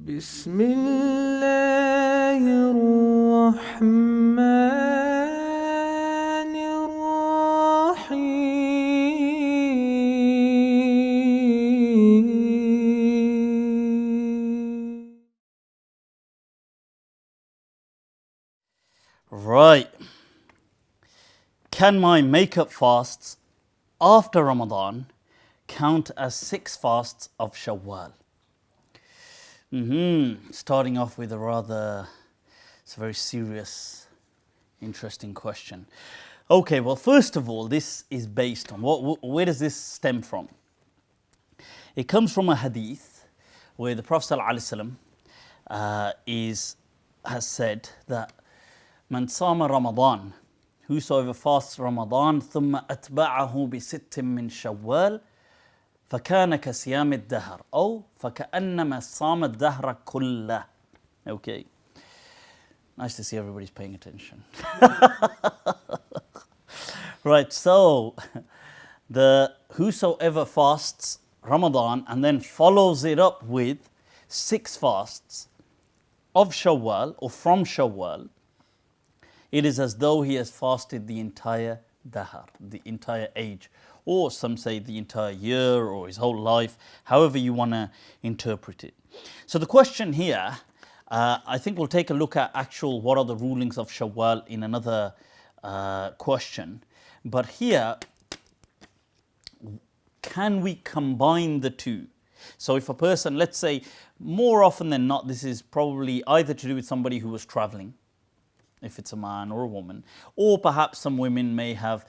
بسم الله الرحمن الرحيم. Right. Can my makeup fasts after Ramadan count as 6 fasts of Shawwal? Starting off with it's a very serious, interesting question. Okay, well, first of all, this is based on where does this stem from? It comes from a hadith where the Prophet ﷺ has said that Man sama Ramadan, whosoever fasts Ramadan, ثم أتبعه بست من شوال فكان كصيام الدهر أو فكأنما صام الدهر كله. Okay. Nice to see everybody's paying attention. Right, so the whosoever fasts Ramadan and then follows it up with 6 fasts of Shawwal or from Shawwal, it is as though he has fasted the entire dahar, the entire age, or some say the entire year or his whole life, however you want to interpret it. So the question here, I think we'll take a look at what are the rulings of Shawwal in another question. But here, can we combine the two? So if a person, let's say, more often than not, this is probably either to do with somebody who was traveling, if it's a man or a woman, or perhaps some women may have,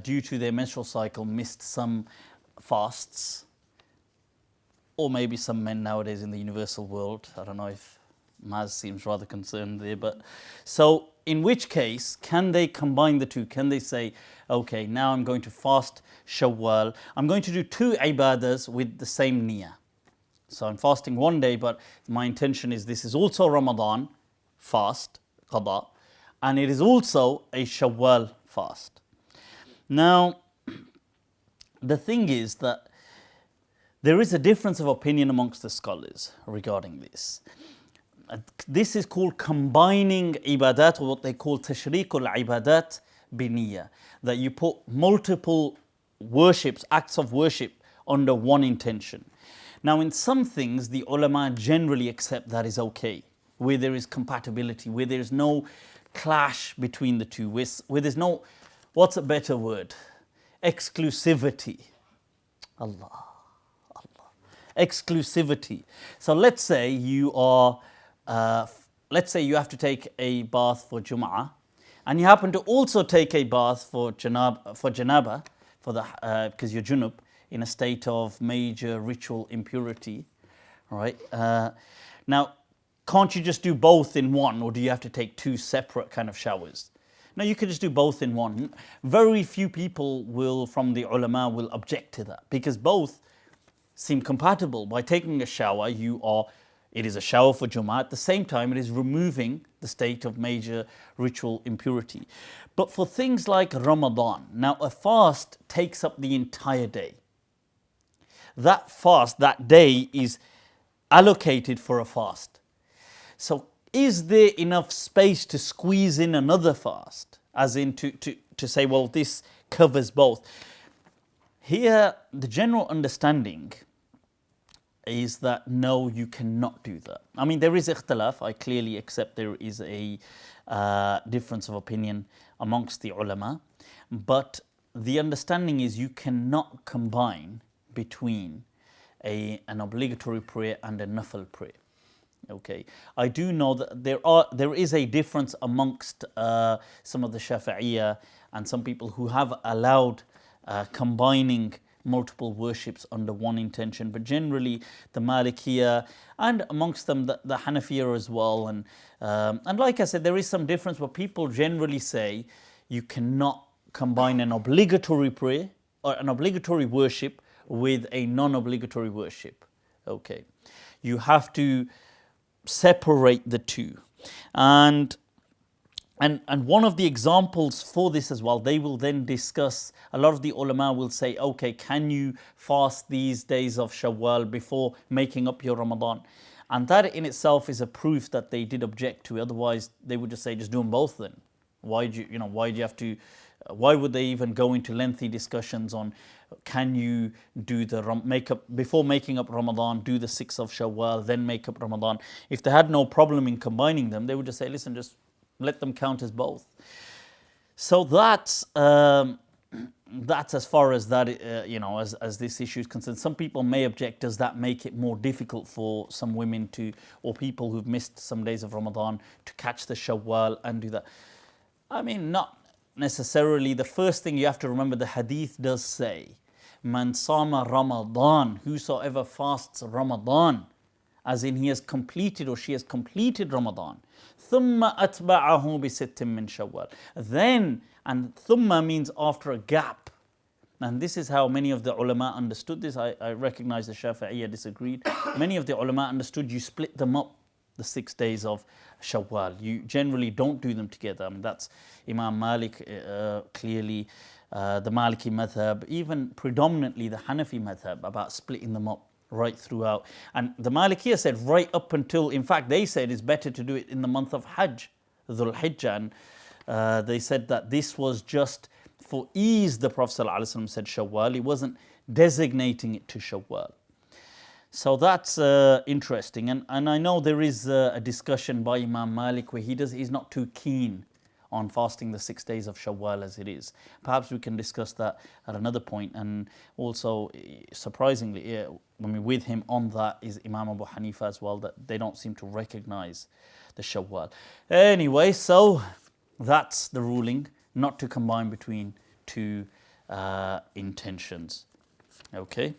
due to their menstrual cycle, missed some fasts, or maybe some men nowadays in the universal world. I don't know if Maz seems rather concerned there, but so in which case, can they combine the two? Can they say, okay, now I'm going to fast Shawwal, I'm going to do 2 ibadas with the same niyyah. So I'm fasting one day, but my intention is this is also Ramadan fast, qada, and it is also a Shawwal fast. Now, the thing is that there is a difference of opinion amongst the scholars regarding this. This is called combining ibadat, or what they call tashriqul ibadat biniyya, that you put multiple worships, acts of worship under one intention. Now, in some things, the ulama generally accept that is okay, where there is compatibility, where there is no clash between the two, where there's no, what's a better word? Exclusivity. Allah. Exclusivity. So let's say you have to take a bath for Jum'ah, and you happen to also take a bath for janaba, because you're junub, in a state of major ritual impurity, right? Now, can't you just do both in one, or do you have to take 2 separate kind of showers? No, you could just do both in one. Very few people from the ulama will object to that, because both seem compatible. By taking a shower, it is a shower for Jummah. At the same time, it is removing the state of major ritual impurity. But for things like Ramadan, now a fast takes up the entire day. That day is allocated for a fast. So is there enough space to squeeze in another fast? As in to say, well, this covers both. Here, the general understanding is that no, you cannot do that. I mean, there is ikhtilaf. I clearly accept there is a difference of opinion amongst the ulama. But the understanding is you cannot combine between an obligatory prayer and a nafil prayer. Okay, I do know that there is a difference amongst some of the Shafi'iyya and some people who have allowed combining multiple worships under one intention, but generally the Malikiyya and amongst them the Hanafiyya as well, and like I said, there is some difference, but people generally say you cannot combine an obligatory prayer or an obligatory worship with a non-obligatory worship. Okay, you have to separate the two. And And one of the examples for this as well, they will then discuss, a lot of the ulama will say, okay, can you fast these days of Shawwal before making up your Ramadan? And that in itself is a proof that they did object to. Otherwise, they would just say, just do them both then. Why do you have to, why would they even go into lengthy discussions on can you do the make up before making up Ramadan, do the 6th of Shawwal, then make up Ramadan? If they had no problem in combining them, they would just say, listen, just let them count as both. So that's as far as that, as this issue is concerned. Some people may object, does that make it more difficult for some women to, or people who've missed some days of Ramadan, to catch the Shawwal and do that? I mean, not necessarily. The first thing you have to remember, the hadith does say, Man sama Ramadan, whosoever fasts Ramadan, as in he has completed or she has completed Ramadan. ثُمَّ أَتْبَعَهُ بِسِتٍّ مِّن شَوَّالٍ. Then, and thumma means after a gap. And this is how many of the ulama understood this. I recognize the Shafi'iyya disagreed. Many of the ulama understood you split them up, the 6 days of Shawwal. You generally don't do them together. I mean, that's Imam Malik clearly, the Maliki madhab, even predominantly the Hanafi madhab, about splitting them up right throughout. And the Malikiyya said right up until, in fact, they said it's better to do it in the month of Hajj, Dhul Hijjah. And they said that this was just for ease. The Prophet ﷺ said Shawwal. He wasn't designating it to Shawwal. So that's interesting. And I know there is a discussion by Imam Malik where he's not too keen on fasting the 6 days of Shawwal as it is. Perhaps we can discuss that at another point. And also, surprisingly, with him on that is Imam Abu Hanifa as well, that they don't seem to recognize the Shawwal. Anyway, so that's the ruling, not to combine between two intentions. Okay.